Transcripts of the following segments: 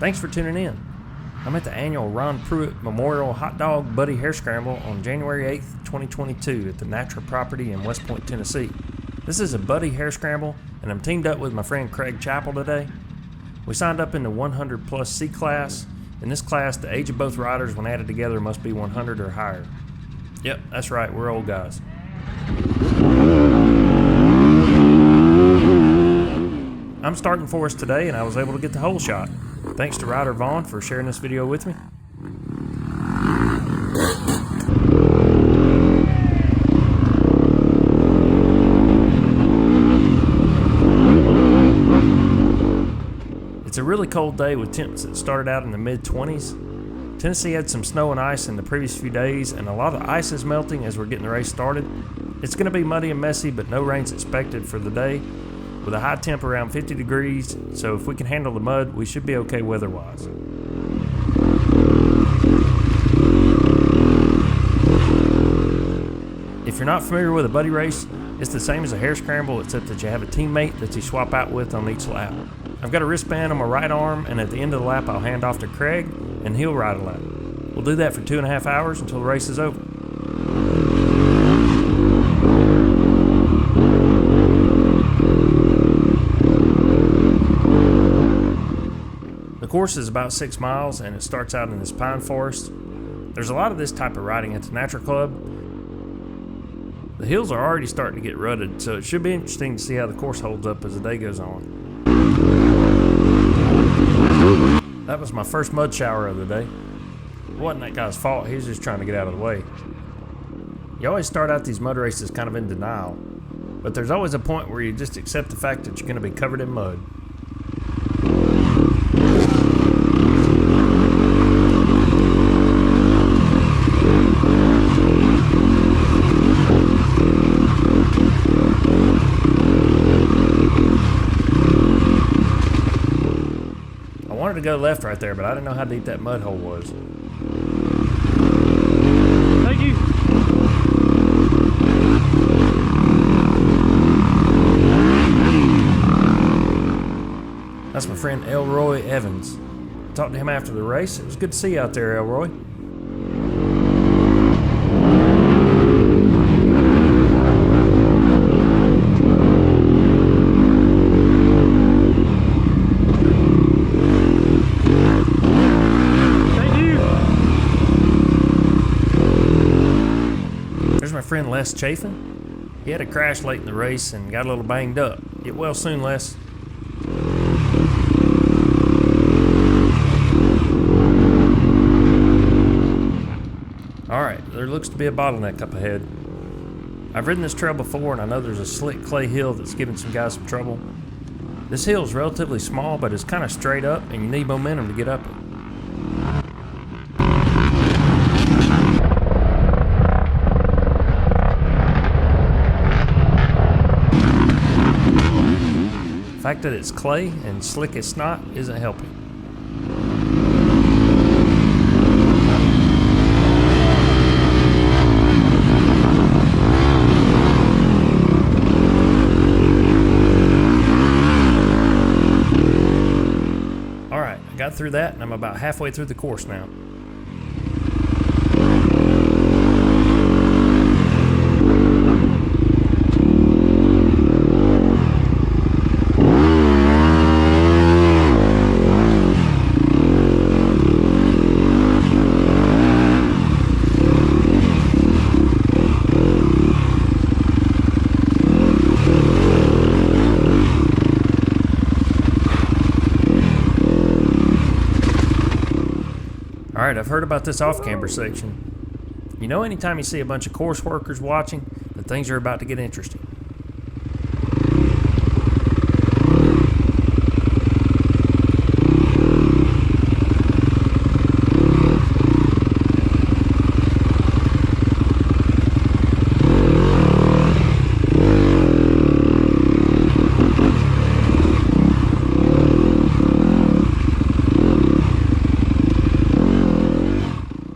Thanks for tuning in. I'm at the annual Ron Pruitt Memorial Hot Dog Buddy Harescramble on January 8th, 2022 at the NATRA property in Westpoint, Tennessee. This is a Buddy Harescramble, and I'm teamed up with my friend Craig Chappell today. We signed up in the 100 plus C class. In this class, the age of both riders when added together must be 100 or higher. Yep, that's right, we're old guys. I'm starting for us today, and I was able to get the whole shot. Thanks to Ryder Vaughn for sharing this video with me. It's a really cold day with temps that started out in the mid-20s. Tennessee had some snow and ice in the previous few days, and a lot of ice is melting as we're getting the race started. It's going to be muddy and messy, but no rain's expected for the day, with a high temp around 50 degrees, so if we can handle the mud, we should be okay weather-wise. If you're not familiar with a buddy race, it's the same as a Harescramble, except that you have a teammate that you swap out with on each lap. I've got a wristband on my right arm, and at the end of the lap I'll hand off to Craig, and he'll ride a lap. We'll do that for 2.5 hours until the race is over. The course is about 6 miles, and it starts out in this pine forest. There's a lot of this type of riding at the NATRA Club. The hills are already starting to get rutted, so it should be interesting to see how the course holds up as the day goes on. That was my first mud shower of the day. It wasn't that guy's fault, he was just trying to get out of the way. You always start out these mud races kind of in denial, but there's always a point where you just accept the fact that you're going to be covered in mud. I wanted to go left right there, but I didn't know how deep that mud hole was. Thank you. That's my friend Elroy Evans. I talked to him after the race. It was good to see you out there, Elroy. There's my friend Les Chafin. He had a crash late in the race and got a little banged up. Get well soon, Les. Alright, there looks to be a bottleneck up ahead. I've ridden this trail before, and I know there's a slick clay hill that's giving some guys some trouble. This hill is relatively small, but it's kind of straight up, and you need momentum to get up it. The fact that it's clay and slick as snot isn't helping. Alright, I got through that, and I'm about halfway through the course now. Alright, I've heard about this off-camber section. You know, anytime you see a bunch of course workers watching, that things are about to get interesting.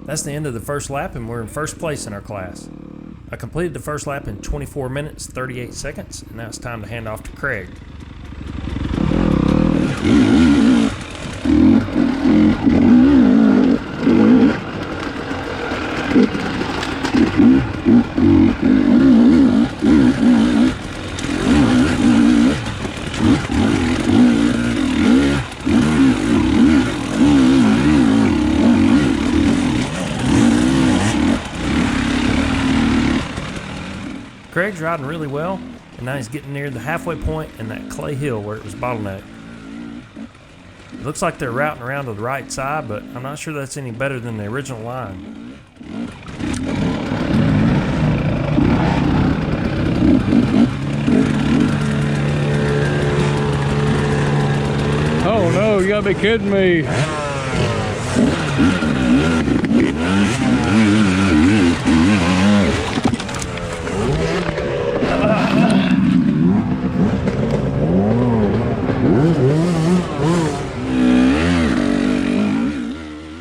That's the end of the first lap, and we're in first place in our class. I completed the first lap in 24 minutes, 38 seconds, and now it's time to hand off to Craig. Craig's riding really well, and now he's getting near the halfway point in that clay hill where it was bottlenecked. It looks like they're routing around to the right side, but I'm not sure that's any better than the original line. Oh no, you gotta be kidding me.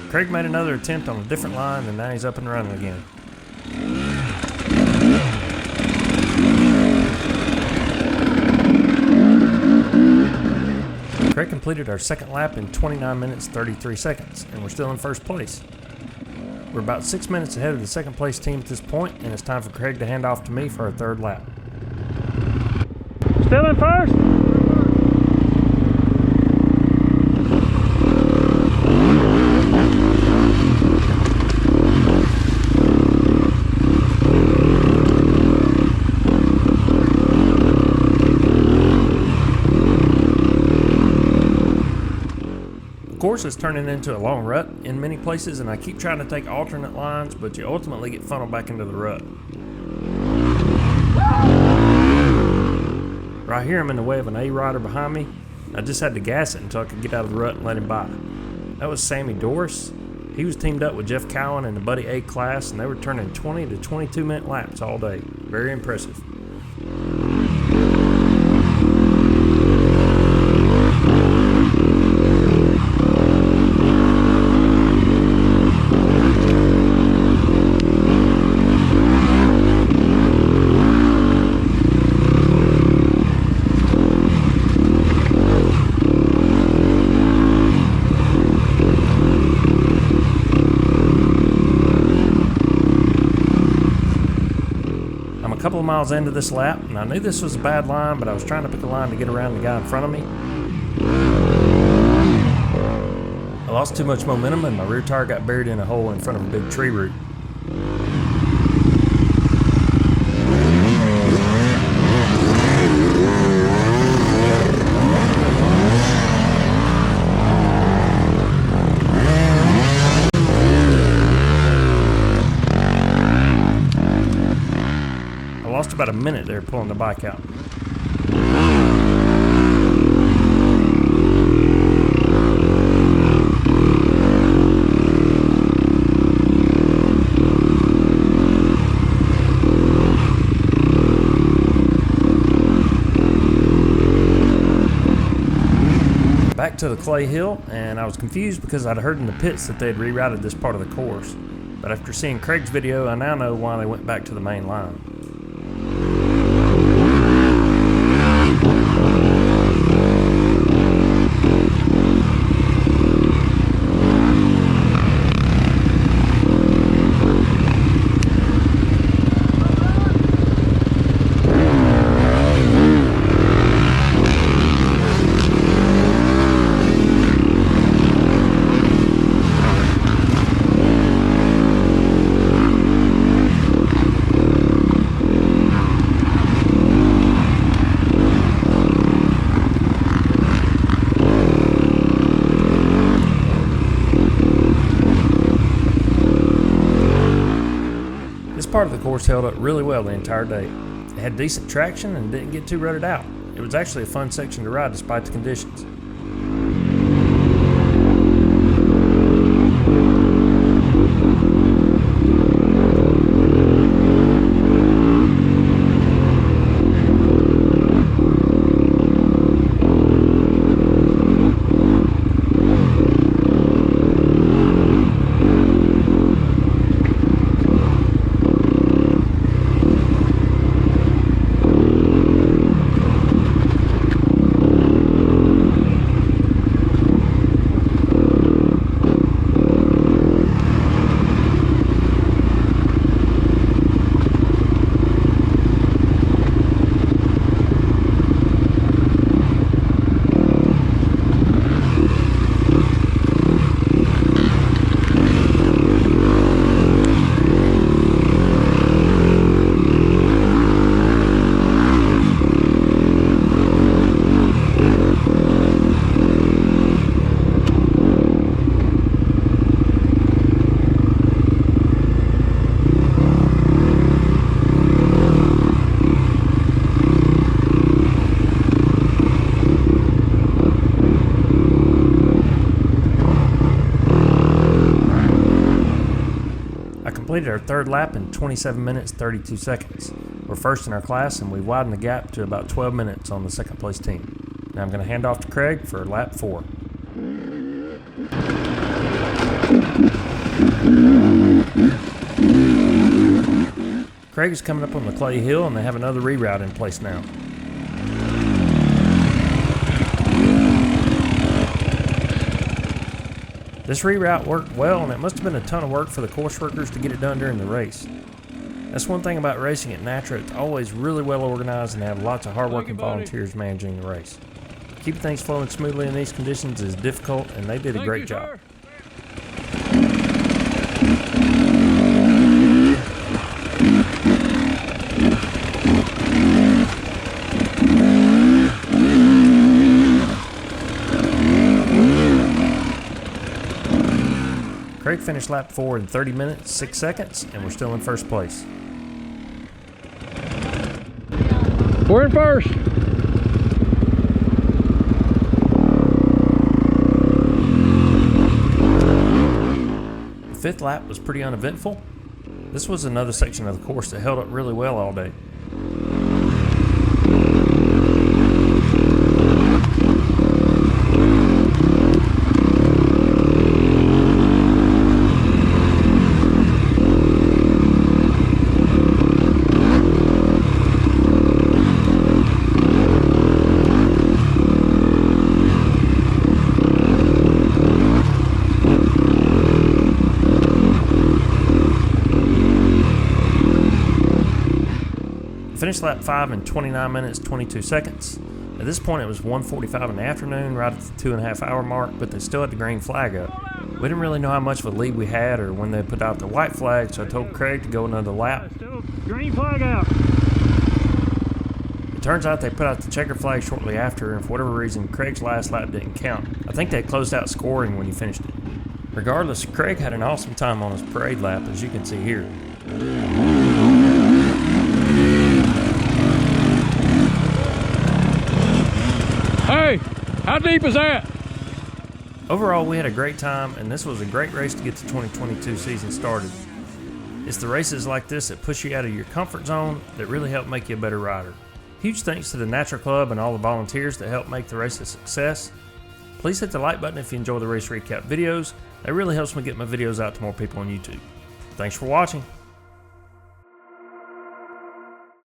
Craig made another attempt on a different line, and now he's up and running again. Craig completed our second lap in 29 minutes 33 seconds, and we're still in first place. We're about 6 minutes ahead of the second place team at this point, and it's time for Craig to hand off to me for our third lap. Still in first? The course is turning into a long rut in many places, and I keep trying to take alternate lines, but you ultimately get funneled back into the rut. Right here I'm in the way of an A rider behind me. I just had to gas it until I could get out of the rut and let him by. That was Sammy Doris. He was teamed up with Jeff Cowan in the Buddy A class, and they were turning 20 to 22 minute laps all day. Very impressive. A couple of miles into this lap, and I knew this was a bad line, but I was trying to pick a line to get around the guy in front of me. I lost too much momentum, and my rear tire got buried in a hole in front of a big tree root. I lost about a minute there pulling the bike out. Back to the clay hill, and I was confused because I'd heard in the pits that they'd rerouted this part of the course. But after seeing Craig's video, I now know why they went back to the main line. This part of the course held up really well the entire day. It had decent traction and didn't get too rutted out. It was actually a fun section to ride despite the conditions. completed our third lap in 27 minutes 32 seconds. We're first in our class and we widened the gap to about 12 minutes on the second place team. Now I'm going to hand off to Craig for lap 4. Craig is coming up on the clay hill and they have another reroute in place now. This reroute worked well and it must have been a ton of work for the course workers to get it done during the race. That's one thing about racing at NATRA, it's always really well organized and they have lots of hard-working volunteers managing the race. Keeping things flowing smoothly in these conditions is difficult and they did a great job. Craig finished lap 4 in 30 minutes, 6 seconds, and we're still in first place. We're in first. The fifth lap was pretty uneventful. This was another section of the course that held up really well all day. Finished lap 5 in 29 minutes 22 seconds. At this point it was 1:45 in the afternoon, right at the 2.5 hour mark, but they still had the green flag up. We didn't really know how much of a lead we had or when they put out the white flag, so I told Craig to go another lap. Still green flag out. It turns out they put out the checker flag shortly after, and for whatever reason Craig's last lap didn't count. I think they closed out scoring when he finished it. Regardless, Craig had an awesome time on his parade lap, as you can see here. Hey, how deep is that? Overall, we had a great time, and this was a great race to get the 2022 season started. It's the races like this that push you out of your comfort zone that really help make you a better rider. Huge thanks to the NATRA Club and all the volunteers that helped make the race a success. Please hit the like button if you enjoy the race recap videos. That really helps me get my videos out to more people on YouTube. Thanks for watching.